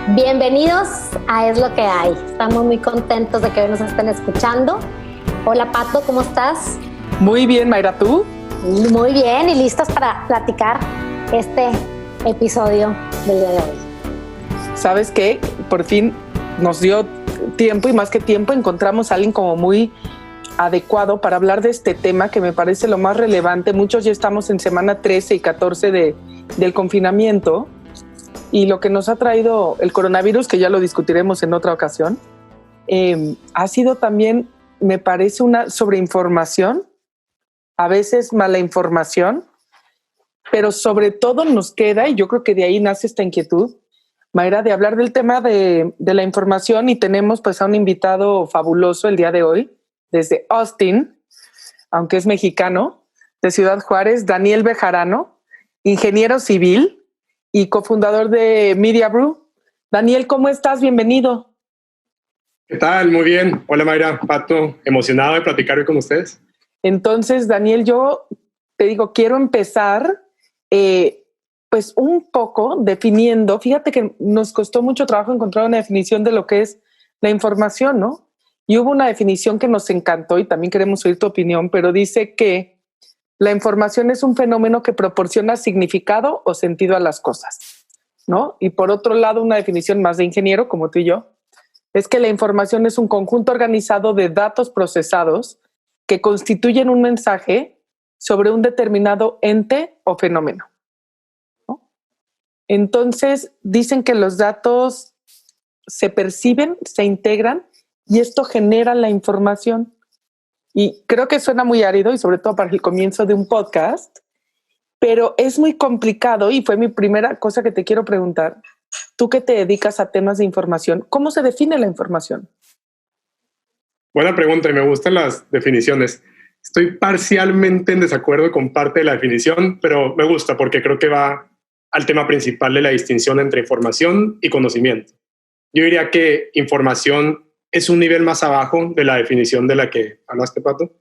Bienvenidos a Es lo que hay. Estamos muy contentos de que hoy nos estén escuchando. Hola Pato, ¿cómo estás? Muy bien, Mayra, ¿tú? Muy bien y listos para platicar este episodio del día de hoy. ¿Sabes qué? Por fin nos dio tiempo y más que tiempo encontramos a alguien como muy adecuado para hablar de este tema que me parece lo más relevante. Muchos ya estamos en semana 13 y 14 del confinamiento y lo que nos ha traído el coronavirus, que ya lo discutiremos en otra ocasión, ha sido también, me parece, una sobreinformación, a veces mala información, pero sobre todo nos queda, y yo creo que de ahí nace esta inquietud, Mayra, de hablar del tema de la información, y tenemos pues a un invitado fabuloso el día de hoy, desde Austin, aunque es mexicano, de Ciudad Juárez, Daniel Bejarano, ingeniero civil y cofundador de Media Brew. Daniel, ¿cómo estás? Bienvenido. ¿Qué tal? Muy bien. Hola Mayra, Pato, emocionado de platicar hoy con ustedes. Entonces, Daniel, yo te digo, quiero empezar pues un poco definiendo, fíjate que nos costó mucho trabajo encontrar una definición de lo que es la información, ¿no? Y hubo una definición que nos encantó y también queremos oír tu opinión, pero dice que la información es un fenómeno que proporciona significado o sentido a las cosas, ¿no? Y por otro lado, una definición más de ingeniero, como tú y yo, es que la información es un conjunto organizado de datos procesados que constituyen un mensaje sobre un determinado ente o fenómeno, ¿no? Entonces, dicen que los datos se perciben, se integran y esto genera la información. Y creo que suena muy árido y sobre todo para el comienzo de un podcast, pero es muy complicado y fue mi primera cosa que te quiero preguntar. Tú que te dedicas a temas de información, ¿cómo se define la información? Buena pregunta y me gustan las definiciones. Estoy parcialmente en desacuerdo con parte de la definición, pero me gusta porque creo que va al tema principal de la distinción entre información y conocimiento. Yo diría que información es un nivel más abajo de la definición de la que hablaste, Pato,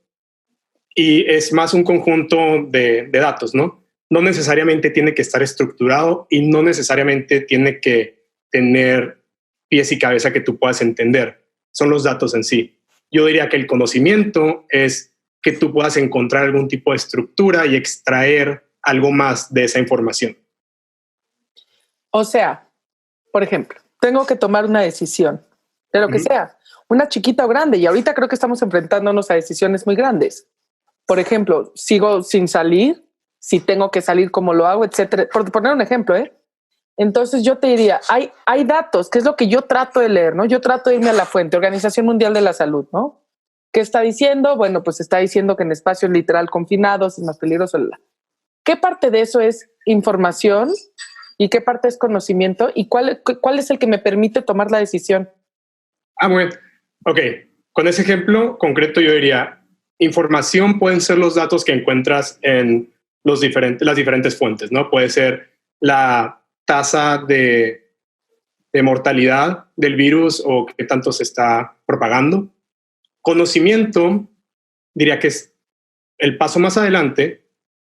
y es más un conjunto de datos, ¿no? No necesariamente tiene que estar estructurado y no necesariamente tiene que tener pies y cabeza que tú puedas entender. Son los datos en sí. Yo diría que el conocimiento es que tú puedas encontrar algún tipo de estructura y extraer algo más de esa información. O sea, por ejemplo, tengo que tomar una decisión, de lo que sea, una chiquita o grande, y ahorita creo que estamos enfrentándonos a decisiones muy grandes. Por ejemplo, sigo sin salir, si tengo que salir, cómo lo hago, etcétera. Por poner un ejemplo, Entonces yo te diría, hay datos, que es lo que yo trato de leer, ¿no? Yo trato de irme a la fuente, Organización Mundial de la Salud, ¿no? ¿Qué está diciendo? Bueno, pues está diciendo que en espacios literal confinados es más peligroso. ¿Qué parte de eso es información y qué parte es conocimiento? ¿Y cuál es el que me permite tomar la decisión? Bueno, ok. Con ese ejemplo concreto yo diría, información pueden ser los datos que encuentras en las diferentes fuentes, ¿no? Puede ser la tasa de mortalidad del virus o qué tanto se está propagando. Conocimiento, diría que es el paso más adelante,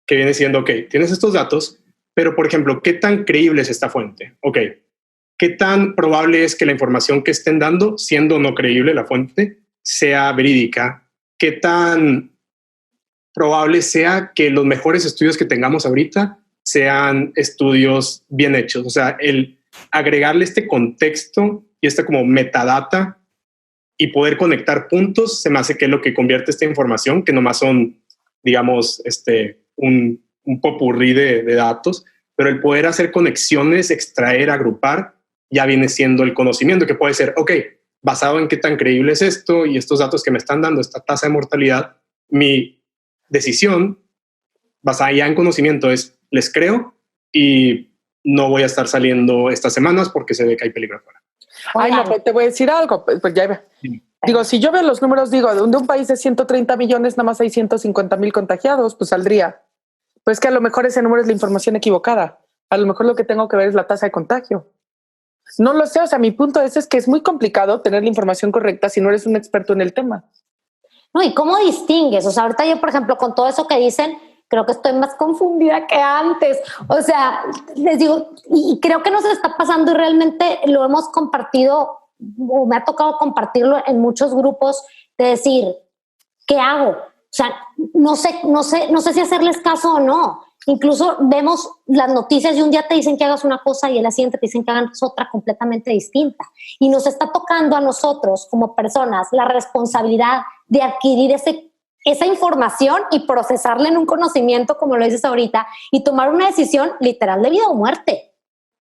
que viene siendo, ok, tienes estos datos, pero por ejemplo, ¿qué tan creíble es esta fuente? Ok, ¿qué tan probable es que la información que estén dando, siendo no creíble la fuente, sea verídica? ¿Qué tan probable sea que los mejores estudios que tengamos ahorita sean estudios bien hechos? O sea, el agregarle este contexto y esta como metadata y poder conectar puntos se me hace que es lo que convierte esta información, que nomás son, digamos, un popurrí de datos, pero el poder hacer conexiones, extraer, agrupar, ya viene siendo el conocimiento, que puede ser, ok, basado en qué tan creíble es esto y estos datos que me están dando, esta tasa de mortalidad, mi decisión basada ya en conocimiento es, les creo y no voy a estar saliendo estas semanas porque se ve que hay peligro afuera. Ay, no, pues te voy a decir algo, pues ya digo, si yo veo los números, digo, de un país de 130 millones, nada más hay 150,000 contagiados, pues saldría. Pues que a lo mejor ese número es la información equivocada. A lo mejor lo que tengo que ver es la tasa de contagio. No lo sé, o sea, mi punto es que es muy complicado tener la información correcta si no eres un experto en el tema. No, ¿y cómo distingues? O sea, ahorita yo, por ejemplo, con todo eso que dicen, creo que estoy más confundida que antes. O sea, les digo, y creo que nos está pasando y realmente lo hemos compartido, o me ha tocado compartirlo en muchos grupos, de decir, ¿qué hago? O sea, no sé si hacerles caso o no. Incluso vemos las noticias y un día te dicen que hagas una cosa y el siguiente te dicen que hagas otra completamente distinta. Y nos está tocando a nosotros como personas la responsabilidad de adquirir esa información y procesarla en un conocimiento, como lo dices ahorita, y tomar una decisión literal de vida o muerte.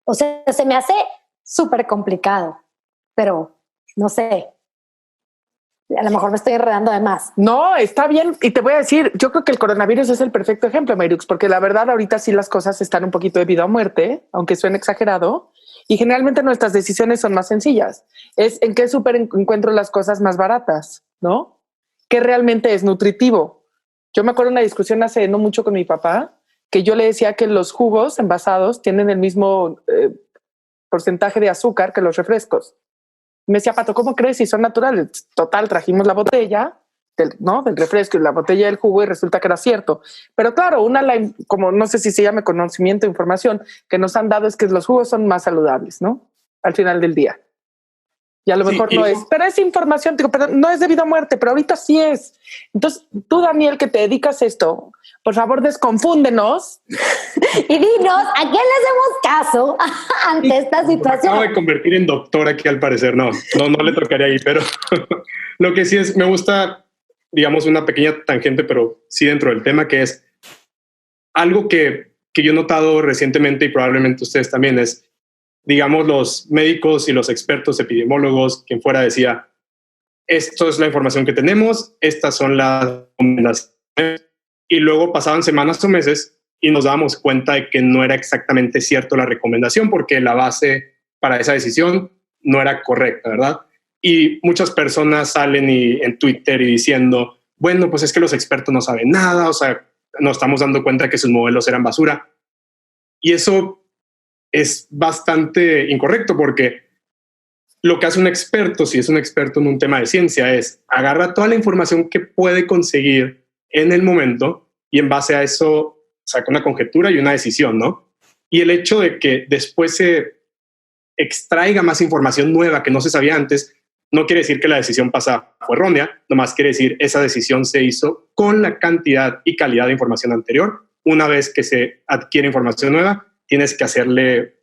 O sea, se me hace súper complicado, pero no sé. A lo mejor me estoy enredando de más. No, está bien. Y te voy a decir, yo creo que el coronavirus es el perfecto ejemplo, Mayrux, porque la verdad ahorita sí las cosas están un poquito de vida o muerte, aunque suene exagerado, y generalmente nuestras decisiones son más sencillas. Es en qué súper encuentro las cosas más baratas, ¿no? ¿Qué realmente es nutritivo? Yo me acuerdo de una discusión hace no mucho con mi papá, que yo le decía que los jugos envasados tienen el mismo porcentaje de azúcar que los refrescos. Me decía, Pato, ¿cómo crees si son naturales? Total, trajimos la botella del refresco y la botella del jugo y resulta que era cierto. Pero claro, como no sé si se llame conocimiento o información que nos han dado es que los jugos son más saludables, ¿no? Al final del día. Y a lo mejor no es, pero es información, digo, pero no es debido a muerte, pero ahorita sí es. Entonces, tú, Daniel, que te dedicas a esto, por favor, desconfúndenos. Y dinos, ¿a quién le hacemos caso ante esta situación? Acabo de convertir en doctor aquí, al parecer. No le tocaría ahí, pero lo que sí es, me gusta, digamos, una pequeña tangente, pero sí dentro del tema, que es algo que yo he notado recientemente y probablemente ustedes también es, digamos, los médicos y los expertos epidemiólogos, quien fuera decía, esto es la información que tenemos, estas son las recomendaciones, y luego pasaban semanas o meses y nos dábamos cuenta de que no era exactamente cierto la recomendación porque la base para esa decisión no era correcta, ¿verdad? Y muchas personas salen en Twitter y diciendo, bueno, pues es que los expertos no saben nada, o sea, nos estamos dando cuenta que sus modelos eran basura. Y eso es bastante incorrecto porque lo que hace un experto, si es un experto en un tema de ciencia, es agarra toda la información que puede conseguir en el momento y en base a eso saca una conjetura y una decisión, ¿no? Y el hecho de que después se extraiga más información nueva que no se sabía antes, no quiere decir que la decisión pasada fue errónea, nomás quiere decir esa decisión se hizo con la cantidad y calidad de información anterior. Una vez que se adquiere información nueva, tienes que hacerle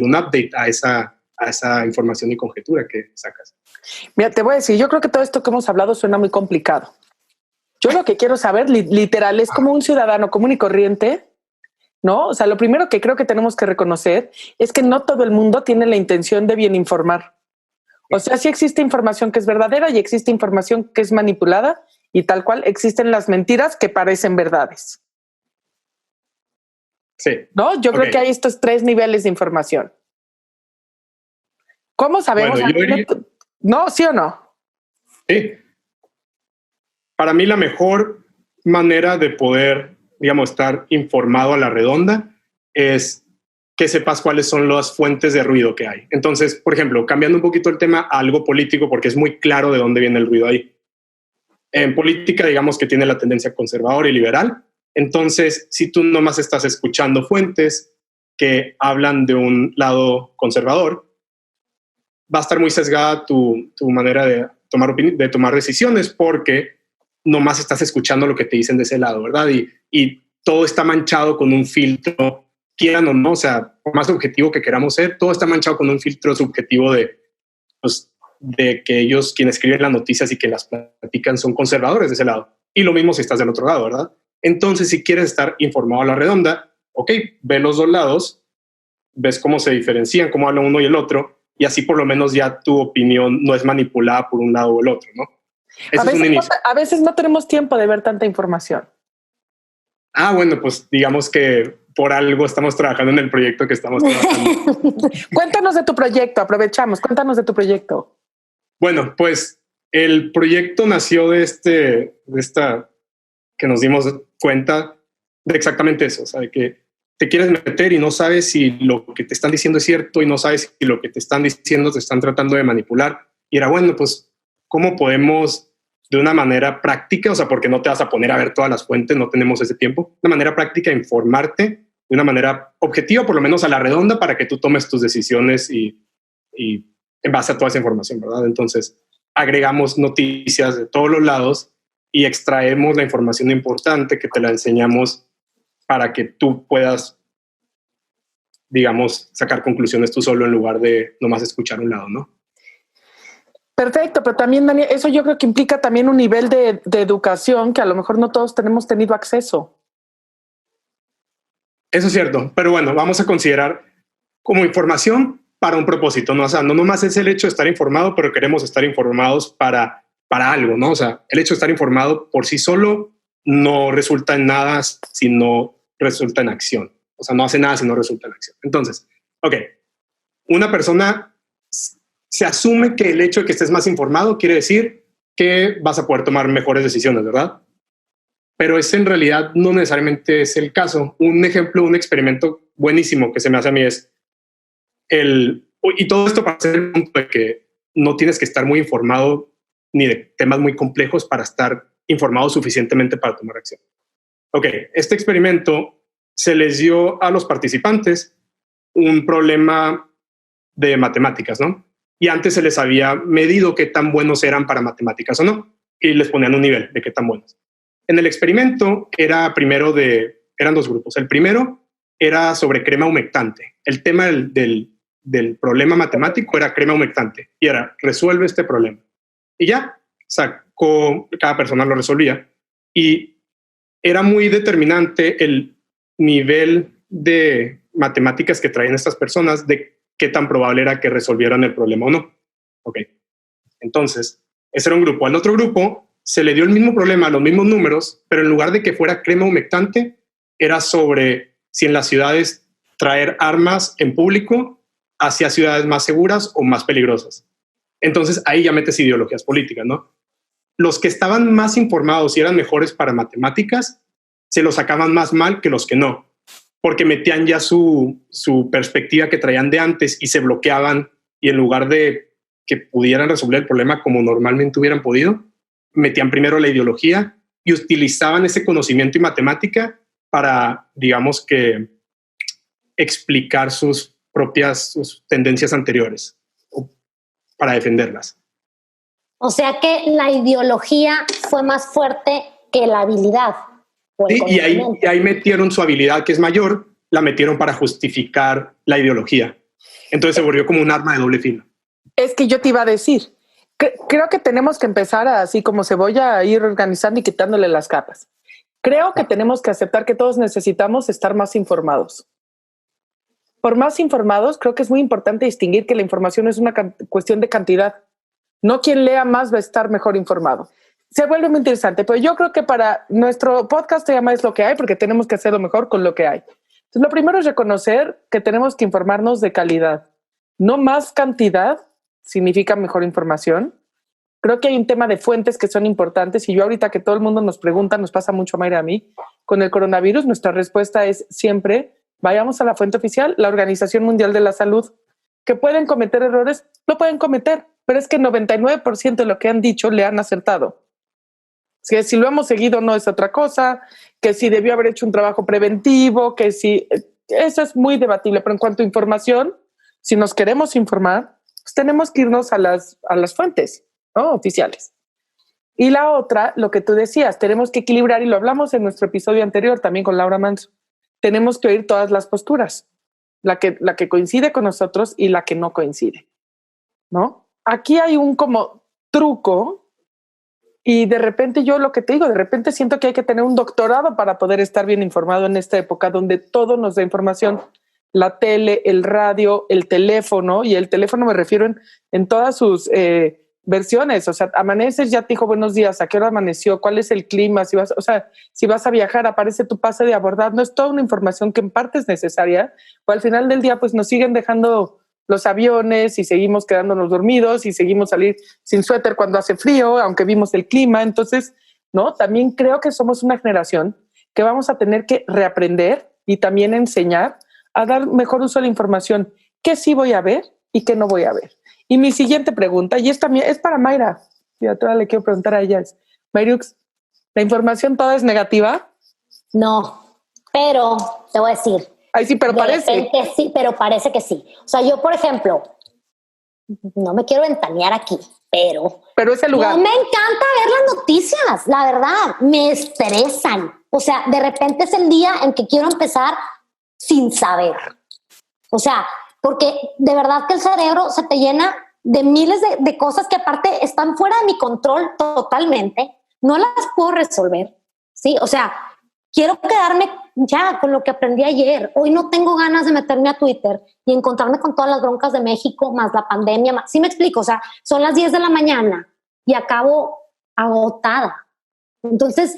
un update a esa información y conjetura que sacas. Mira, te voy a decir, yo creo que todo esto que hemos hablado suena muy complicado. Yo lo que quiero saber, literal, es como un ciudadano común y corriente, ¿no? O sea, lo primero que creo que tenemos que reconocer es que no todo el mundo tiene la intención de bien informar. O sea, sí existe información que es verdadera y existe información que es manipulada y tal cual existen las mentiras que parecen verdades. Sí. ¿No? Yo creo que hay estos 3 niveles de información. ¿Cómo sabemos? Bueno, ¿No? ¿Sí o no? Sí. Para mí la mejor manera de poder, digamos, estar informado a la redonda es que sepas cuáles son las fuentes de ruido que hay. Entonces, por ejemplo, cambiando un poquito el tema a algo político, porque es muy claro de dónde viene el ruido ahí. En política, digamos que tiene la tendencia conservadora y liberal. Entonces, si tú nomás estás escuchando fuentes que hablan de un lado conservador, va a estar muy sesgada tu manera de tomar decisiones porque nomás estás escuchando lo que te dicen de ese lado, ¿verdad? Y todo está manchado con un filtro, quieran o no, o sea, por más objetivo que queramos ser, todo está manchado con un filtro subjetivo de que ellos, quienes escriben las noticias y que las platican, son conservadores de ese lado. Y lo mismo si estás del otro lado, ¿verdad? Entonces, si quieres estar informado a la redonda, ok, ve los dos lados, ves cómo se diferencian, cómo habla uno y el otro, y así por lo menos ya tu opinión no es manipulada por un lado o el otro, ¿no? Ese es un inicio. A veces no tenemos tiempo de ver tanta información. Bueno, pues digamos que por algo estamos trabajando en el proyecto que estamos trabajando. Cuéntanos de tu proyecto, aprovechamos, cuéntanos de tu proyecto. Bueno, pues el proyecto nació de esta que nos dimos cuenta de exactamente eso, o sea, de que te quieres meter y no sabes si lo que te están diciendo es cierto y no sabes si lo que te están diciendo te están tratando de manipular. Y era, bueno, pues, ¿cómo podemos de una manera práctica, o sea, porque no te vas a poner a ver todas las fuentes, no tenemos ese tiempo, de una manera práctica, informarte de una manera objetiva, por lo menos a la redonda, para que tú tomes tus decisiones y en base a toda esa información, ¿verdad? Entonces, agregamos noticias de todos los lados y extraemos la información importante que te la enseñamos para que tú puedas, digamos, sacar conclusiones tú solo en lugar de nomás escuchar un lado, ¿no? Perfecto, pero también, Daniel, eso yo creo que implica también un nivel de educación que a lo mejor no todos tenemos tenido acceso. Eso es cierto, pero bueno, vamos a considerar como información para un propósito, ¿no? O sea, no nomás es el hecho de estar informado, pero queremos estar informados para algo, ¿no? O sea, el hecho de estar informado por sí solo no resulta en nada si no resulta en acción. O sea, no hace nada si no resulta en acción. Entonces, ok, una persona se asume que el hecho de que estés más informado quiere decir que vas a poder tomar mejores decisiones, ¿verdad? Pero ese en realidad no necesariamente es el caso. Un ejemplo, un experimento buenísimo que se me hace a mí es y todo esto para hacer el punto de que no tienes que estar muy informado ni de temas muy complejos para estar informado suficientemente para tomar acción. Ok, este experimento se les dio a los participantes un problema de matemáticas, ¿no? Y antes se les había medido qué tan buenos eran para matemáticas o no, y les ponían un nivel de qué tan buenos. En el experimento eran dos grupos. El primero era sobre crema humectante. El tema del problema matemático era crema humectante y era resuelve este problema. Y ya, cada persona lo resolvía y era muy determinante el nivel de matemáticas que traían estas personas de qué tan probable era que resolvieran el problema o no. Ok, entonces ese era un grupo. Al otro grupo se le dio el mismo problema, los mismos números, pero en lugar de que fuera crema humectante, era sobre si en las ciudades traer armas en público hacia ciudades más seguras o más peligrosas. Entonces ahí ya metes ideologías políticas, ¿no? Los que estaban más informados y eran mejores para matemáticas, se los sacaban más mal que los que no, porque metían ya su perspectiva que traían de antes y se bloqueaban, y en lugar de que pudieran resolver el problema como normalmente hubieran podido, metían primero la ideología y utilizaban ese conocimiento y matemática para, digamos que, explicar sus tendencias anteriores para defenderlas. O sea que la ideología fue más fuerte que la habilidad. Sí, y ahí metieron su habilidad, que es mayor, la metieron para justificar la ideología. Entonces se volvió como un arma de doble filo. Es que yo te iba a decir, creo que tenemos que empezar así como cebolla a ir organizando y quitándole las capas. Creo que tenemos que aceptar que todos necesitamos estar más informados. Por más informados, creo que es muy importante distinguir que la información es una cuestión de cantidad. No quien lea más va a estar mejor informado. Se vuelve muy interesante, pero yo creo que para nuestro podcast se llama Es lo que hay, porque tenemos que hacerlo mejor con lo que hay. Entonces, lo primero es reconocer que tenemos que informarnos de calidad. No más cantidad significa mejor información. Creo que hay un tema de fuentes que son importantes y yo ahorita que todo el mundo nos pregunta, nos pasa mucho a Mayra y a mí, con el coronavirus, nuestra respuesta es siempre vayamos a la fuente oficial, la Organización Mundial de la Salud. Que pueden cometer errores, lo pueden cometer, pero es que 99% de lo que han dicho le han acertado. Que si lo hemos seguido no es otra cosa, que si debió haber hecho un trabajo preventivo, que si... Eso es muy debatible, pero en cuanto a información, si nos queremos informar, pues tenemos que irnos a las fuentes, ¿no? Oficiales. Y la otra, lo que tú decías, tenemos que equilibrar, y lo hablamos en nuestro episodio anterior también con Laura Manso, tenemos que oír todas las posturas, la que coincide con nosotros y la que no coincide, ¿no? Aquí hay un como truco y de repente yo lo que te digo, de repente siento que hay que tener un doctorado para poder estar bien informado en esta época donde todo nos da información, la tele, el radio, el teléfono, y el teléfono me refiero en todas sus versiones. O sea, amaneces, ya te dijo buenos días, a qué hora amaneció, cuál es el clima, si vas a viajar, aparece tu pase de abordar. No es toda una información que en parte es necesaria, o al final del día pues nos siguen dejando los aviones y seguimos quedándonos dormidos y seguimos salir sin suéter cuando hace frío, aunque vimos el clima. Entonces, ¿no? También creo que somos una generación que vamos a tener que reaprender y también enseñar a dar mejor uso a la información, qué sí voy a ver y qué no voy a ver. Y mi siguiente pregunta, y esta es para Mayra, y a toda le quiero preguntar a ella, es, Mariux, ¿la información toda es negativa? No, pero te voy a decir. Ay, sí, pero de parece. repente sí, pero parece que sí. O sea, yo, por ejemplo, no me quiero ventanear aquí, pero ese lugar. no me encanta ver las noticias, la verdad, me estresan. O sea, de repente es el día en que quiero empezar sin saber. O sea, porque de verdad que el cerebro se te llena de miles de cosas que aparte están fuera de mi control totalmente. No las puedo resolver, ¿sí? O sea, quiero quedarme ya con lo que aprendí ayer. Hoy no tengo ganas de meterme a Twitter y encontrarme con todas las broncas de México, más la pandemia. ¿Sí me explico? O sea, son las 10 de la mañana y acabo agotada. Entonces,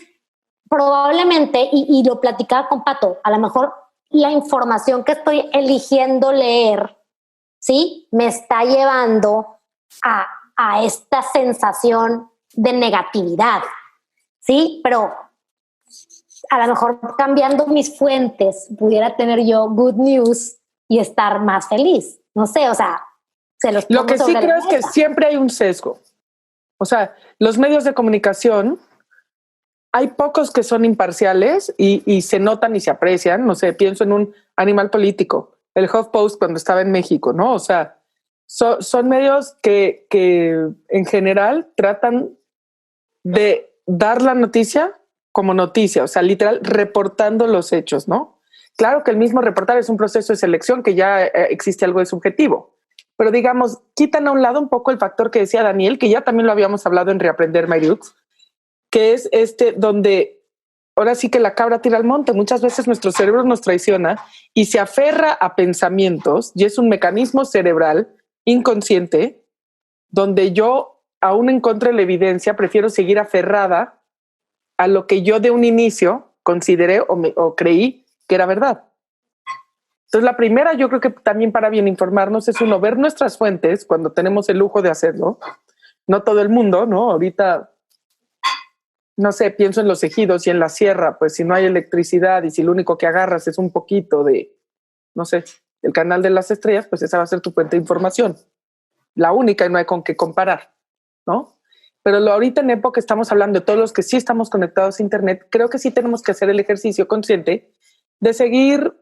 probablemente, y lo platicaba con Pato, a lo mejor la información que estoy eligiendo leer, ¿sí? Me está llevando a esta sensación de negatividad, ¿sí? Pero a lo mejor cambiando mis fuentes pudiera tener yo good news y estar más feliz. No sé, o sea, se los pongo Lo que sí sobre creo la es que mesa. siempre hay un sesgo. O sea, los medios de comunicación, hay pocos que son imparciales y se notan y se aprecian. No sé, pienso en un animal político, el HuffPost cuando estaba en México, ¿no? O sea, son medios que en general tratan de dar la noticia como noticia, o sea, literal, reportando los hechos, ¿no? Claro que el mismo reportar es un proceso de selección que ya existe algo de subjetivo, pero digamos, quitan a un lado un poco el factor que decía Daniel, que ya también lo habíamos hablado en Reaprender Mariux, que es donde ahora sí que la cabra tira al monte. Muchas veces nuestro cerebro nos traiciona y se aferra a pensamientos y es un mecanismo cerebral inconsciente donde yo, aún en contra de la evidencia, prefiero seguir aferrada a lo que yo de un inicio consideré o creí que era verdad. Entonces, la primera, yo creo que también para bien informarnos es uno, ver nuestras fuentes cuando tenemos el lujo de hacerlo. No todo el mundo, ¿no? Ahorita, no sé, pienso en los ejidos y en la sierra, pues si no hay electricidad y si lo único que agarras es un poquito de, no sé, el canal de las estrellas, pues esa va a ser tu fuente de información. La única y no hay con qué comparar, ¿no? Pero ahorita en época estamos hablando de todos los que sí estamos conectados a Internet, creo que sí tenemos que hacer el ejercicio consciente de seguir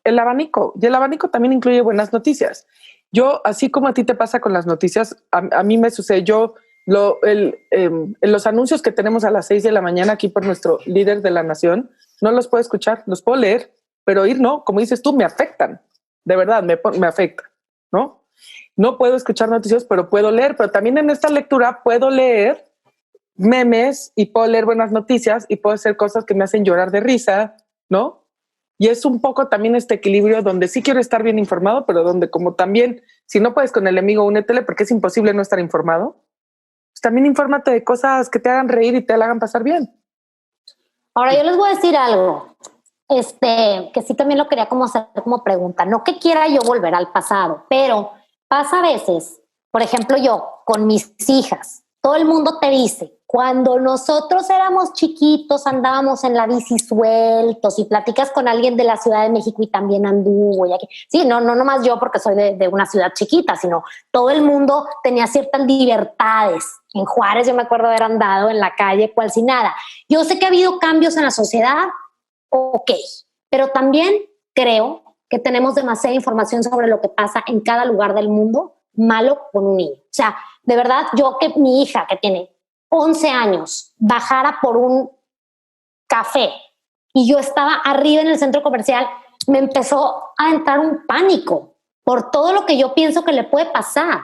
el abanico. Y el abanico también incluye buenas noticias. Yo, así como a ti te pasa con las noticias, a mí me sucede, los anuncios que tenemos a las 6 de la mañana aquí por nuestro líder de la nación, no los puedo escuchar, los puedo leer, pero oír no, como dices tú, me afectan. De verdad, me afecta, ¿no? No puedo escuchar noticias, pero puedo leer, pero también en esta lectura puedo leer memes y puedo leer buenas noticias y puedo hacer cosas que me hacen llorar de risa, ¿no? Y es un poco también este equilibrio donde sí quiero estar bien informado, pero donde como también, si no puedes con el enemigo, únetele porque es imposible no estar informado. Pues también infórmate de cosas que te hagan reír y te la hagan pasar bien. Ahora yo les voy a decir algo, que sí también lo quería como hacer como pregunta. No que quiera yo volver al pasado, pero pasa a veces, por ejemplo yo, con mis hijas, todo el mundo te dice, cuando nosotros éramos chiquitos andábamos en la bici sueltos y platicas con alguien de la Ciudad de México y también anduvo. Y aquí. Sí, no nomás yo porque soy de una ciudad chiquita, sino todo el mundo tenía ciertas libertades. En Juárez yo me acuerdo haber andado en la calle cual si nada. Yo sé que ha habido cambios en la sociedad, ok, pero también creo que tenemos demasiada información sobre lo que pasa en cada lugar del mundo, malo con un niño. O sea, de verdad, yo que mi hija que tiene 11 años bajara por un café y yo estaba arriba en el centro comercial, me empezó a entrar un pánico por todo lo que yo pienso que le puede pasar.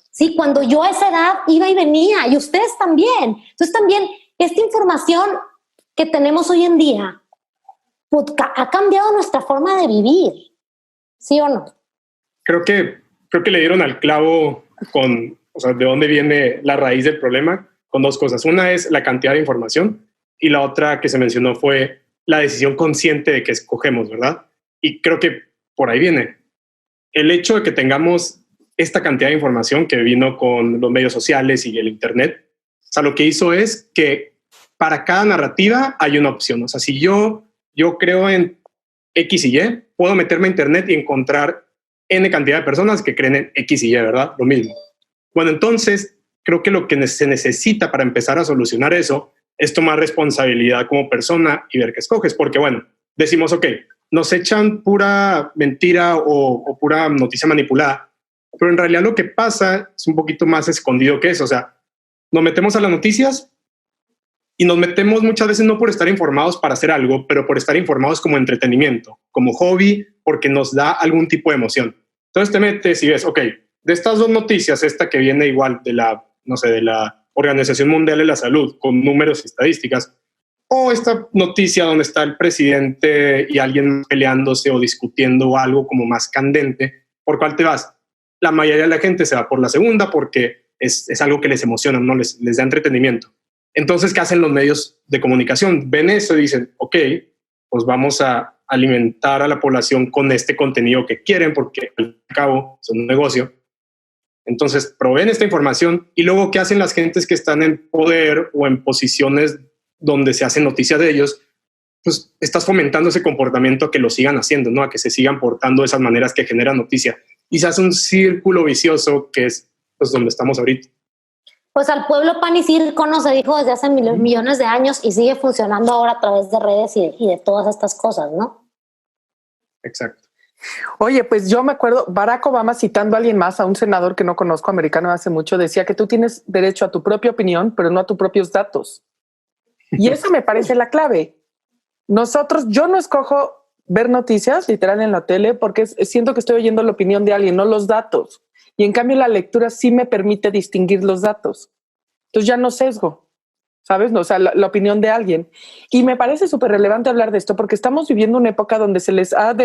Sí, cuando yo a esa edad iba y venía, y ustedes también. Entonces también esta información que tenemos hoy en día pues, ha cambiado nuestra forma de vivir, ¿sí o no? Creo que le dieron al clavo con, o sea, de dónde viene la raíz del problema, con dos cosas. Una es la cantidad de información y la otra que se mencionó fue la decisión consciente de que escogemos, ¿verdad? Y creo que por ahí viene. El hecho de que tengamos esta cantidad de información que vino con los medios sociales y el Internet, o sea, lo que hizo es que para cada narrativa hay una opción. O sea, si yo creo en X y Y, puedo meterme a Internet y encontrar N cantidad de personas que creen en X y Y, ¿verdad? Lo mismo. Bueno, entonces creo que lo que se necesita para empezar a solucionar eso es tomar responsabilidad como persona y ver qué escoges, porque bueno, decimos, ok, nos echan pura mentira o pura noticia manipulada, pero en realidad lo que pasa es un poquito más escondido que eso. O sea, nos metemos a las noticias y nos metemos muchas veces no por estar informados para hacer algo, pero por estar informados como entretenimiento, como hobby, porque nos da algún tipo de emoción. Entonces te metes y ves, ok, de estas dos noticias, esta que viene igual de la, no sé, de la Organización Mundial de la Salud, con números y estadísticas, o esta noticia donde está el presidente y alguien peleándose o discutiendo algo como más candente, ¿por cuál te vas? La mayoría de la gente se va por la segunda porque es algo que les emociona, ¿no? Les da entretenimiento. Entonces, ¿qué hacen los medios de comunicación? Ven eso y dicen, ok, pues vamos a alimentar a la población con este contenido que quieren, porque al cabo es un negocio. Entonces, proveen esta información y luego, ¿qué hacen las gentes que están en poder o en posiciones donde se hace noticia de ellos? Pues estás fomentando ese comportamiento a que lo sigan haciendo, ¿no? A que se sigan portando de esas maneras que generan noticia. Y se hace un círculo vicioso que es pues donde estamos ahorita. Pues al pueblo pan y circo no se dijo desde hace millones de años y sigue funcionando ahora a través de redes y de todas estas cosas, ¿no? Exacto. Oye, pues yo me acuerdo, Barack Obama, citando a alguien más, a un senador que no conozco, americano hace mucho, decía que tú tienes derecho a tu propia opinión, pero no a tus propios datos. Y eso me parece la clave. Yo no escojo ver noticias literal en la tele porque siento que estoy oyendo la opinión de alguien, no los datos. Y en cambio la lectura sí me permite distinguir los datos. Entonces ya no sesgo, ¿sabes? No, o sea, la opinión de alguien. Y me parece súper relevante hablar de esto porque estamos viviendo una época donde se les ha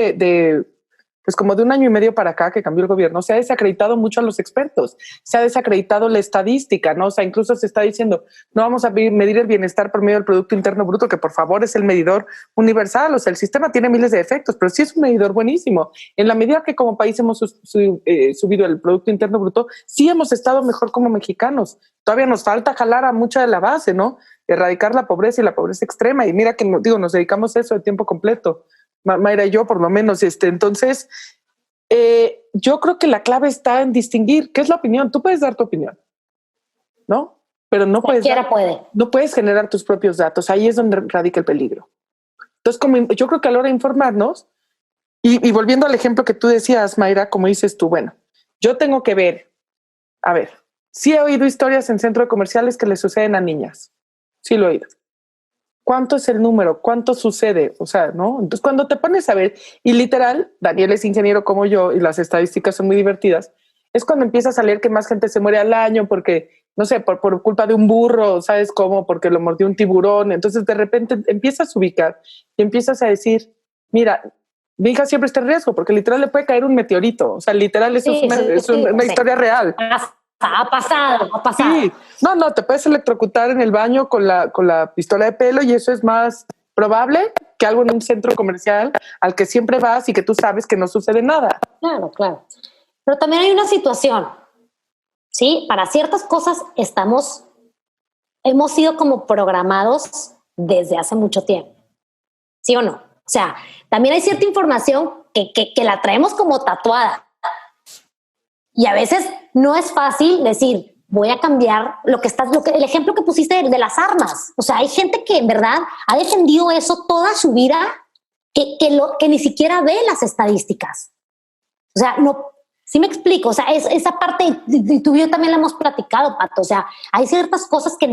pues como de 1 año y medio para acá que cambió el gobierno, se ha desacreditado mucho a los expertos, se ha desacreditado la estadística, ¿no? O sea, incluso se está diciendo, no vamos a medir el bienestar por medio del Producto Interno Bruto, que por favor es el medidor universal. O sea, el sistema tiene miles de efectos, pero sí es un medidor buenísimo. En la medida que como país hemos subido el Producto Interno Bruto, sí hemos estado mejor como mexicanos. Todavía nos falta jalar a mucha de la base, ¿no? Erradicar la pobreza y la pobreza extrema. Y mira que, nos dedicamos a eso de tiempo completo. Mayra y yo, por lo menos. Entonces, yo creo que la clave está en distinguir qué es la opinión. Tú puedes dar tu opinión, ¿no? Pero no puedes generar tus propios datos. Ahí es donde radica el peligro. Entonces, yo creo que a la hora de informarnos, y volviendo al ejemplo que tú decías, Mayra, como dices tú, bueno, yo tengo que ver, sí he oído historias en centros comerciales que le suceden a niñas. Sí lo he oído. ¿Cuánto es el número? ¿Cuánto sucede? O sea, ¿no? Entonces, cuando te pones a ver, y literal, Daniel es ingeniero como yo, y las estadísticas son muy divertidas, es cuando empiezas a leer que más gente se muere al año porque, no sé, por culpa de un burro, ¿sabes cómo? Porque lo mordió un tiburón. Entonces, de repente empiezas a ubicar y empiezas a decir, mira, mi hija siempre está en riesgo porque literal le puede caer un meteorito. O sea, literal, eso es una historia real. Ha pasado. Sí. No, te puedes electrocutar en el baño con la pistola de pelo y eso es más probable que algo en un centro comercial al que siempre vas y que tú sabes que no sucede nada. Claro. Pero también hay una situación, ¿sí? Para ciertas cosas hemos sido como programados desde hace mucho tiempo, ¿sí o no? O sea, también hay cierta información que la traemos como tatuada. Y a veces no es fácil decir, voy a cambiar el ejemplo que pusiste de las armas. O sea, hay gente que en verdad ha defendido eso toda su vida, que ni siquiera ve las estadísticas. O sea, no, sí me explico. O sea, esa parte, y tú y yo también la hemos platicado, Pato. O sea, hay ciertas cosas que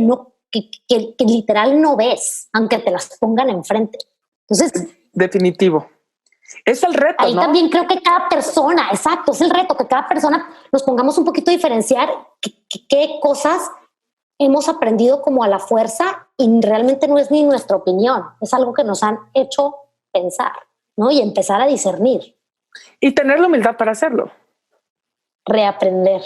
literal no ves, aunque te las pongan enfrente. Entonces, definitivo. Es el reto, ahí ¿no? también creo que cada persona, exacto, es el reto, que cada persona nos pongamos un poquito a diferenciar qué cosas hemos aprendido como a la fuerza y realmente no es ni nuestra opinión, es algo que nos han hecho pensar, ¿no? Y empezar a discernir. Y tener la humildad para hacerlo. Reaprender.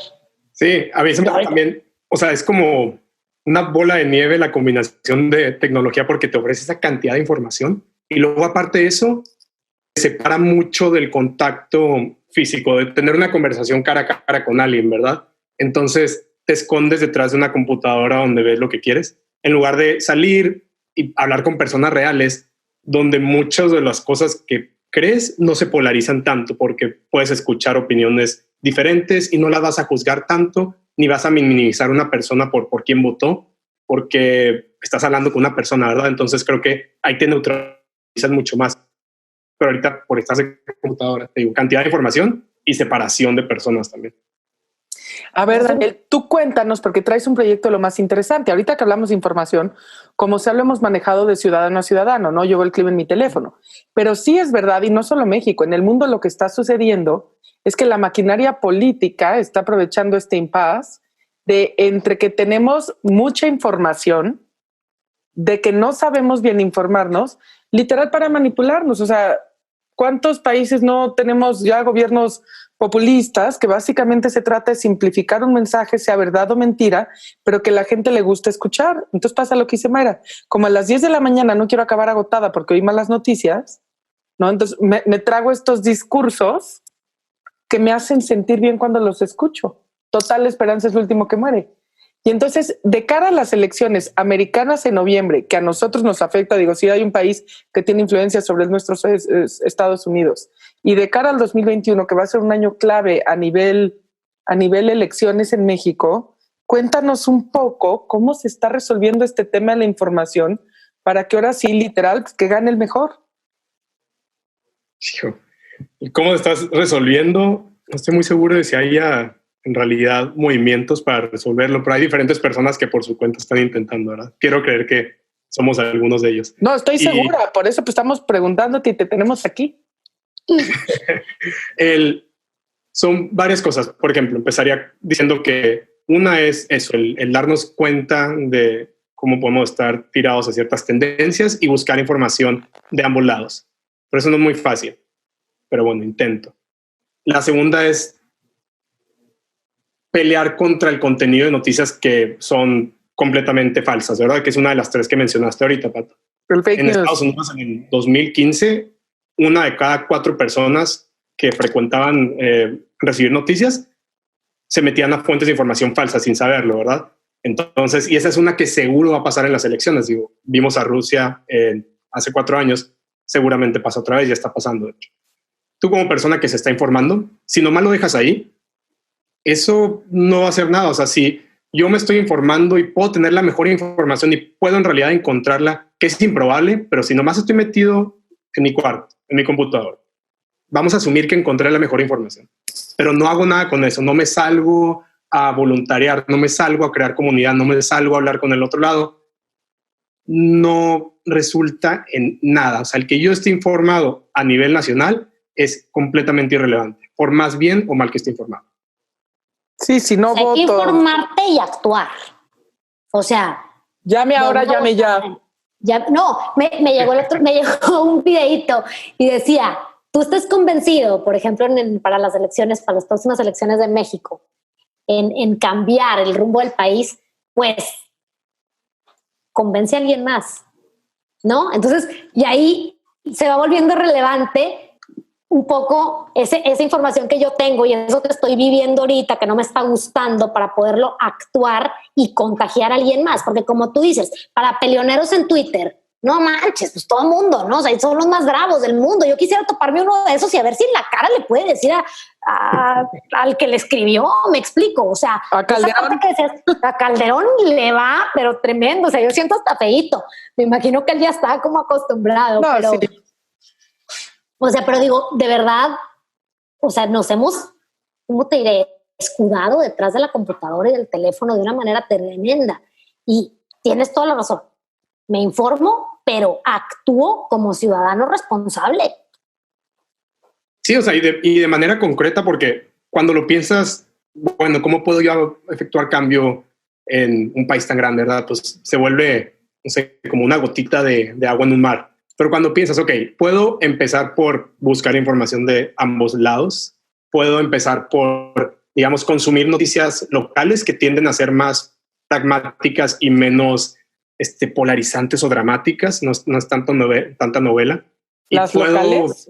Sí, a veces también, o sea, es como una bola de nieve la combinación de tecnología porque te ofrece esa cantidad de información y luego aparte de eso separa mucho del contacto físico, de tener una conversación cara a cara con alguien, ¿verdad? Entonces te escondes detrás de una computadora donde ves lo que quieres, en lugar de salir y hablar con personas reales, donde muchas de las cosas que crees no se polarizan tanto, porque puedes escuchar opiniones diferentes y no las vas a juzgar tanto, ni vas a minimizar una persona por quién votó, porque estás hablando con una persona, ¿verdad? Entonces creo que ahí te neutralizas mucho más. Pero ahorita por estar en computadora, te digo, cantidad de información y separación de personas también. A ver, Daniel, tú cuéntanos, porque traes un proyecto de lo más interesante. Ahorita que hablamos de información, como sea, lo hemos manejado de ciudadano a ciudadano, ¿no? Yo veo el clima en mi teléfono. Pero sí es verdad, y no solo México, en el mundo lo que está sucediendo es que la maquinaria política está aprovechando este impasse de entre que tenemos mucha información, de que no sabemos bien informarnos, literal para manipularnos. O sea, ¿cuántos países no tenemos ya gobiernos populistas que básicamente se trata de simplificar un mensaje, sea verdad o mentira, pero que la gente le gusta escuchar? Entonces pasa lo que dice Mayra, como a las 10 de la mañana no quiero acabar agotada porque oí malas noticias, ¿no? Entonces me trago estos discursos que me hacen sentir bien cuando los escucho. Total, la esperanza es lo último que muere. Y entonces, de cara a las elecciones americanas en noviembre, que a nosotros nos afecta, digo, si hay un país que tiene influencia sobre nuestros Estados Unidos, y de cara al 2021, que va a ser un año clave a nivel elecciones en México, cuéntanos un poco cómo se está resolviendo este tema de la información para que ahora sí, literal, pues, que gane el mejor. ¿Y cómo estás resolviendo? No estoy muy seguro de si haya en realidad movimientos para resolverlo, pero hay diferentes personas que por su cuenta están intentando, ¿verdad? Quiero creer que somos algunos de ellos. No, estoy segura, por eso pues, estamos preguntándote y te tenemos aquí. Son varias cosas. Por ejemplo, empezaría diciendo que una es eso, el darnos cuenta de cómo podemos estar tirados a ciertas tendencias y buscar información de ambos lados. Pero eso no es muy fácil, pero bueno, intento. La segunda es pelear contra el contenido de noticias que son completamente falsas, ¿verdad? Que es una de las tres que mencionaste ahorita, Pato. En Estados Unidos, en el 2015, una de cada 4 personas que frecuentaban recibir noticias se metían a fuentes de información falsas sin saberlo, ¿verdad? Entonces, y esa es una que seguro va a pasar en las elecciones. Digo, vimos a Rusia hace 4 años, seguramente pasa otra vez, ya está pasando, de hecho. Tú como persona que se está informando, si nomás lo dejas ahí, eso no va a hacer nada. O sea, si yo me estoy informando y puedo tener la mejor información y puedo en realidad encontrarla, que es improbable, pero si nomás estoy metido en mi cuarto, en mi computador, vamos a asumir que encontré la mejor información, pero no hago nada con eso, no me salgo a voluntariar, no me salgo a crear comunidad, no me salgo a hablar con el otro lado, no resulta en nada. O sea, el que yo esté informado a nivel nacional es completamente irrelevante, por más bien o mal que esté informado. Sí, si no voto. Hay que informarte y actuar. O sea, llame ahora, llame ya. No, me llegó un videito y decía, tú estás convencido, por ejemplo, para las elecciones, para las próximas elecciones de México, en cambiar el rumbo del país, pues convence a alguien más, ¿no? Entonces, y ahí se va volviendo relevante un poco esa información que yo tengo y eso que estoy viviendo ahorita, que no me está gustando, para poderlo actuar y contagiar a alguien más. Porque como tú dices, para peleoneros en Twitter, no manches, pues todo el mundo, ¿no? O sea, son los más bravos del mundo. Yo quisiera toparme uno de esos y a ver si en la cara le puede decir al que le escribió, me explico. O sea, a Calderón. A Calderón le va, pero tremendo. O sea, yo siento hasta feíto. Me imagino que él ya está como acostumbrado. No, pero, sí. O sea, pero digo, de verdad, o sea, nos hemos, ¿cómo te diré?, escudado detrás de la computadora y del teléfono de una manera tremenda. Y tienes toda la razón. Me informo, pero actúo como ciudadano responsable. Sí, o sea, y de manera concreta, porque cuando lo piensas, bueno, ¿cómo puedo yo efectuar cambio en un país tan grande, verdad? Pues se vuelve, no sé, como una gotita de agua en un mar. Pero cuando piensas, ok, puedo empezar por buscar información de ambos lados, puedo empezar por, digamos, consumir noticias locales que tienden a ser más pragmáticas y menos polarizantes o dramáticas, no es tanta novela. ¿Las locales?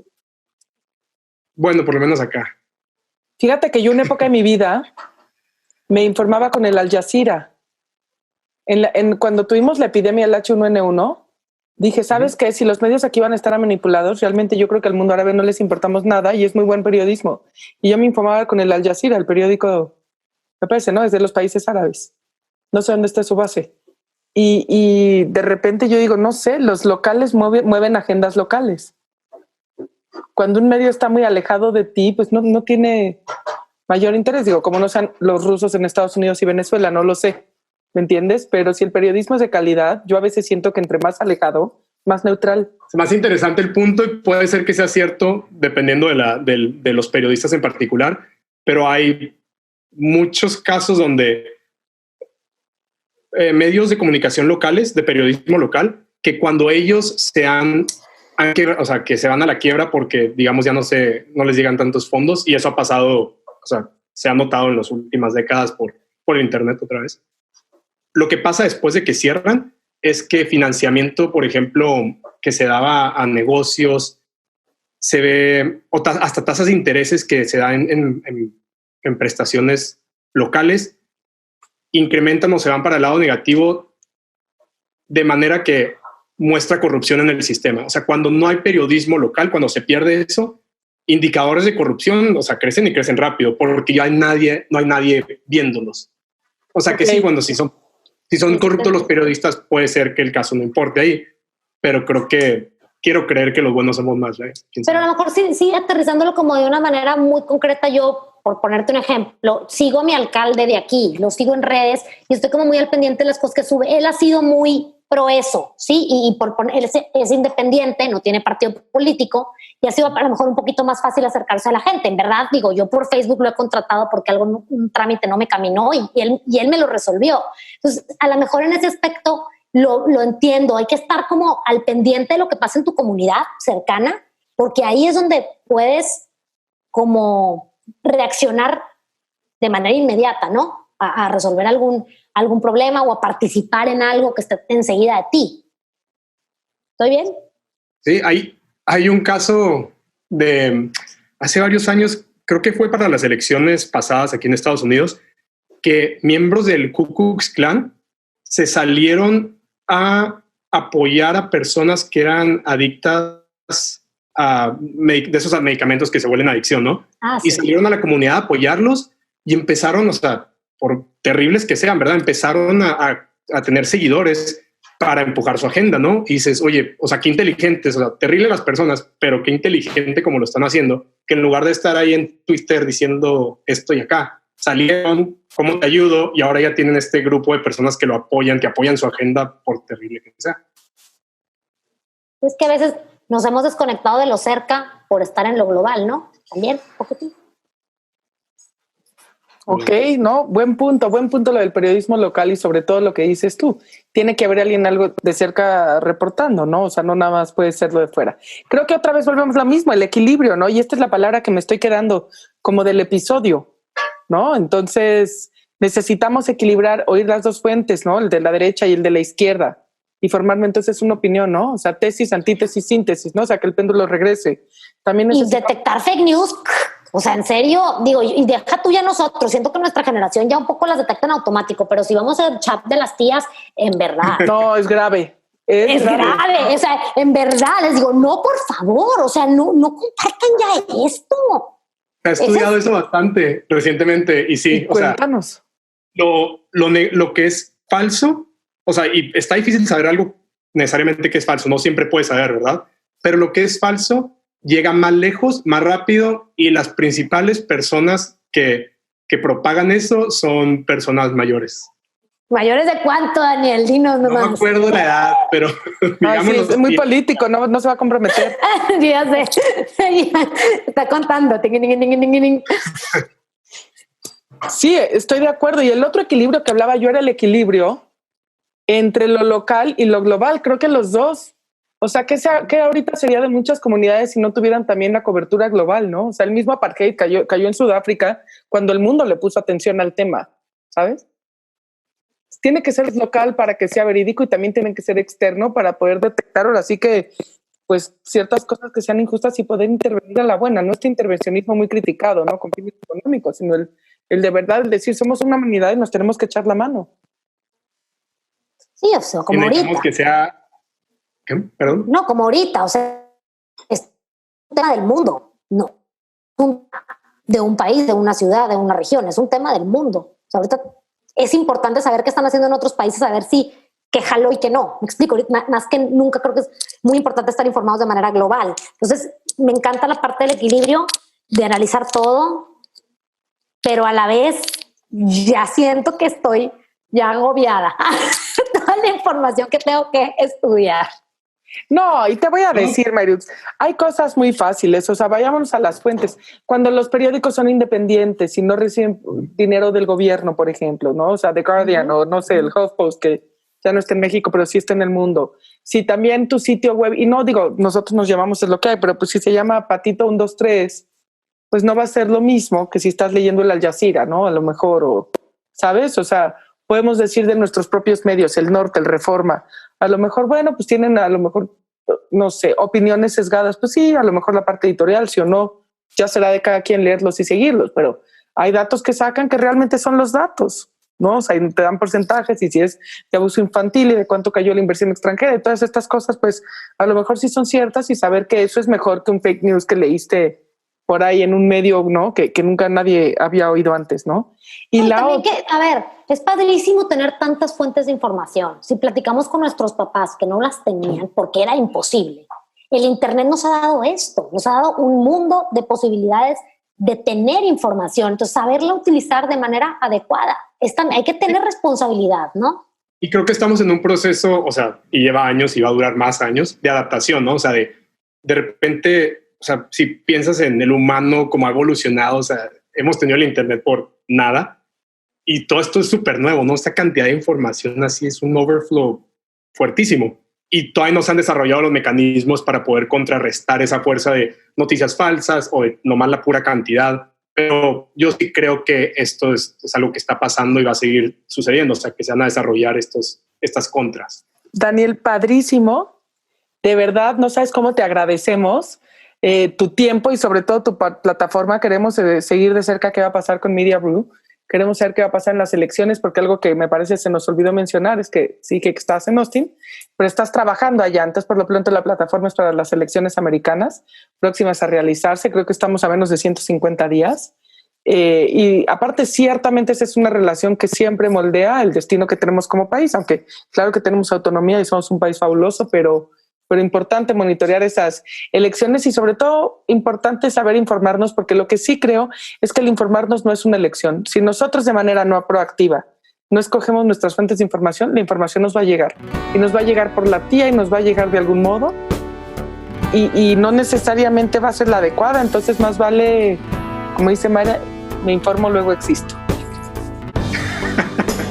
Bueno, por lo menos acá. Fíjate que yo una época de mi vida me informaba con el Al Jazeera. Cuando tuvimos la epidemia del H1N1, dije, ¿sabes qué? Si los medios aquí van a estar manipulados, realmente yo creo que al mundo árabe no les importamos nada y es muy buen periodismo. Y yo me informaba con el Al Jazeera, el periódico me parece, ¿no? Es de los países árabes. No sé dónde está su base. Y de repente yo digo, no sé, los locales mueven agendas locales. Cuando un medio está muy alejado de ti, pues no tiene mayor interés. Digo, como no sean los rusos en Estados Unidos y Venezuela, no lo sé, ¿me entiendes? Pero si el periodismo es de calidad, yo a veces siento que entre más alejado, más neutral. Es más interesante el punto y puede ser que sea cierto dependiendo de los periodistas en particular, pero hay muchos casos donde medios de comunicación locales, de periodismo local, que cuando ellos o sea, que se van a la quiebra porque, digamos, ya no les llegan tantos fondos, y eso ha pasado, o sea, se ha notado en las últimas décadas por internet otra vez. Lo que pasa después de que cierran es que financiamiento, por ejemplo, que se daba a negocios, se ve hasta tasas de intereses que se dan en prestaciones locales, incrementan o se van para el lado negativo de manera que muestra corrupción en el sistema. O sea, cuando no hay periodismo local, cuando se pierde eso, indicadores de corrupción, o sea, crecen y crecen rápido porque ya no hay nadie viéndolos. O sea, que sí, cuando si son corruptos los periodistas, puede ser que el caso no importe ahí, pero quiero creer que los buenos somos más. Pero a lo mejor sí, aterrizándolo como de una manera muy concreta, yo, por ponerte un ejemplo, sigo a mi alcalde de aquí, lo sigo en redes y estoy como muy al pendiente de las cosas que sube. Él ha sido muy pro eso, ¿sí? Y él es independiente, no tiene partido político y ha sido a lo mejor un poquito más fácil acercarse a la gente. En verdad, digo, yo por Facebook lo he contratado porque un trámite no me caminó y él me lo resolvió. Entonces, a lo mejor en ese aspecto lo entiendo. Hay que estar como al pendiente de lo que pasa en tu comunidad cercana, porque ahí es donde puedes como reaccionar de manera inmediata, ¿no? A resolver algún problema o a participar en algo que esté enseguida de ti. ¿Estoy bien? Sí, hay un caso de hace varios años, creo que fue para las elecciones pasadas aquí en Estados Unidos, que miembros del Ku Klux Klan se salieron a apoyar a personas que eran adictas de esos medicamentos que se vuelven adicción, ¿no? Sí. Y salieron a la comunidad a apoyarlos y empezaron, o sea, por terribles que sean, ¿verdad? Empezaron a tener seguidores para empujar su agenda, ¿no? Y dices, oye, o sea, qué inteligentes, o sea, terrible las personas, pero qué inteligente como lo están haciendo, que en lugar de estar ahí en Twitter diciendo esto y acá, salieron, ¿cómo te ayudo? Y ahora ya tienen este grupo de personas que lo apoyan, que apoyan su agenda por terrible que sea. Es que a veces nos hemos desconectado de lo cerca por estar en lo global, ¿no? También, un poquitín. Ok, no, buen punto lo del periodismo local y sobre todo lo que dices tú. Tiene que haber alguien algo de cerca reportando, ¿no? O sea, no nada más puede ser lo de fuera. Creo que otra vez volvemos a lo mismo, el equilibrio, ¿no? Y esta es la palabra que me estoy quedando como del episodio, ¿no? Entonces necesitamos equilibrar, oír las dos fuentes, ¿no? El de la derecha y el de la izquierda y formarme entonces una opinión, ¿no? O sea, tesis, antítesis, síntesis, ¿no? O sea, que el péndulo regrese. También y detectar fake news. O sea, en serio, digo, y deja tú ya nosotros, siento que nuestra generación ya un poco las detecta en automático, pero si vamos al chat de las tías, en verdad. No, es grave. Es grave. O sea, en verdad, les digo, no, por favor, o sea, no compartan ya esto. He estudiado eso bastante recientemente y sí, cuéntanos. O sea, lo que es falso, o sea, y está difícil saber algo necesariamente que es falso, no siempre puedes saber, ¿verdad? Pero lo que es falso llega más lejos, más rápido, y las principales personas que propagan eso son personas mayores. ¿Mayores de cuánto, Daniel? Dinos nomás. No me acuerdo la edad, pero digamos, sí, es muy político, no se va a comprometer. Ya sé. Está contando. Sí, estoy de acuerdo. Y el otro equilibrio que hablaba yo era el equilibrio entre lo local y lo global. Creo que los dos. O sea, que ahorita sería de muchas comunidades si no tuvieran también la cobertura global, ¿no? O sea, el mismo apartheid cayó en Sudáfrica cuando el mundo le puso atención al tema, ¿sabes? Tiene que ser local para que sea verídico y también tiene que ser externo para poder detectar ahora sí que, pues, ciertas cosas que sean injustas y poder intervenir a la buena. No este intervencionismo muy criticado, ¿no? Con fines económicos, sino el de verdad, el decir, somos una humanidad y nos tenemos que echar la mano. Sí, o sea, como ahorita. Que sea... ¿Qué? ¿Perdón? No, como ahorita, o sea, es un tema del mundo, no de un país, de una ciudad, de una región, es un tema del mundo. O Ahorita es importante saber qué están haciendo en otros países, saber si que jaló y que no. Me explico, más que nunca creo que es muy importante estar informados de manera global. Entonces, me encanta la parte del equilibrio, de analizar todo, pero a la vez ya siento que estoy ya agobiada. Toda la información que tengo que estudiar. No, y te voy a decir, Mariux, hay cosas muy fáciles, o sea, vayámonos a las fuentes. Cuando los periódicos son independientes y no reciben dinero del gobierno, por ejemplo, ¿no? O sea, The Guardian o no sé, el HuffPost, que ya no está en México, pero sí está en el mundo. Si también tu sitio web, y no digo, nosotros nos llamamos Es lo que hay, pero pues si se llama Patito 123, pues no va a ser lo mismo que si estás leyendo el Al Jazeera, ¿no? A lo mejor, o, ¿sabes? O sea, podemos decir de nuestros propios medios, El Norte, El Reforma, a lo mejor, bueno, pues tienen a lo mejor, no sé, opiniones sesgadas, pues sí, a lo mejor la parte editorial, sí o no, ya será de cada quien leerlos y seguirlos, pero hay datos que sacan que realmente son los datos, ¿no? O sea, te dan porcentajes y si es de abuso infantil y de cuánto cayó la inversión extranjera y todas estas cosas, pues a lo mejor sí son ciertas y saber que eso es mejor que un fake news que leíste por ahí en un medio, ¿no? Que nunca nadie había oído antes, ¿no? Y no, la que, a ver, es padrísimo tener tantas fuentes de información. Si platicamos con nuestros papás que no las tenían porque era imposible, el internet nos ha dado esto, nos ha dado un mundo de posibilidades de tener información, entonces saberla utilizar de manera adecuada. Hay que tener responsabilidad, ¿no? Y creo que estamos en un proceso, o sea, y lleva años y va a durar más años, de adaptación, ¿no? O sea, de repente, o sea, si piensas en el humano como ha evolucionado, o sea, hemos tenido el internet por nada y todo esto es súper nuevo, ¿no? Esta cantidad de información así es un overflow fuertísimo y todavía no se han desarrollado los mecanismos para poder contrarrestar esa fuerza de noticias falsas o de nomás la pura cantidad. Pero yo sí creo que esto es algo que está pasando y va a seguir sucediendo, o sea, que se van a desarrollar estas contras. Daniel, padrísimo. De verdad, no sabes cómo te agradecemos tu tiempo y sobre todo tu plataforma. Queremos seguir de cerca qué va a pasar con Media Brew. Queremos saber qué va a pasar en las elecciones, porque algo que me parece se nos olvidó mencionar es que sí que estás en Austin, pero estás trabajando allá. Entonces, por lo pronto, la plataforma es para las elecciones americanas próximas a realizarse. Creo que estamos a menos de 150 días. Y aparte, ciertamente esa es una relación que siempre moldea el destino que tenemos como país, aunque claro que tenemos autonomía y somos un país fabuloso, pero importante monitorear esas elecciones y sobre todo importante saber informarnos, porque lo que sí creo es que el informarnos no es una elección. Si nosotros de manera no proactiva no escogemos nuestras fuentes de información, la información nos va a llegar y nos va a llegar por la tía y nos va a llegar de algún modo y no necesariamente va a ser la adecuada. Entonces más vale, como dice Mayra, me informo, luego existo.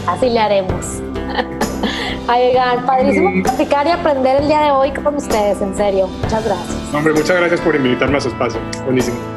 Así le haremos. Oigan, padrísimo platicar y aprender el día de hoy con ustedes, en serio. Muchas gracias. Hombre, muchas gracias por invitarme a su espacio. Buenísimo.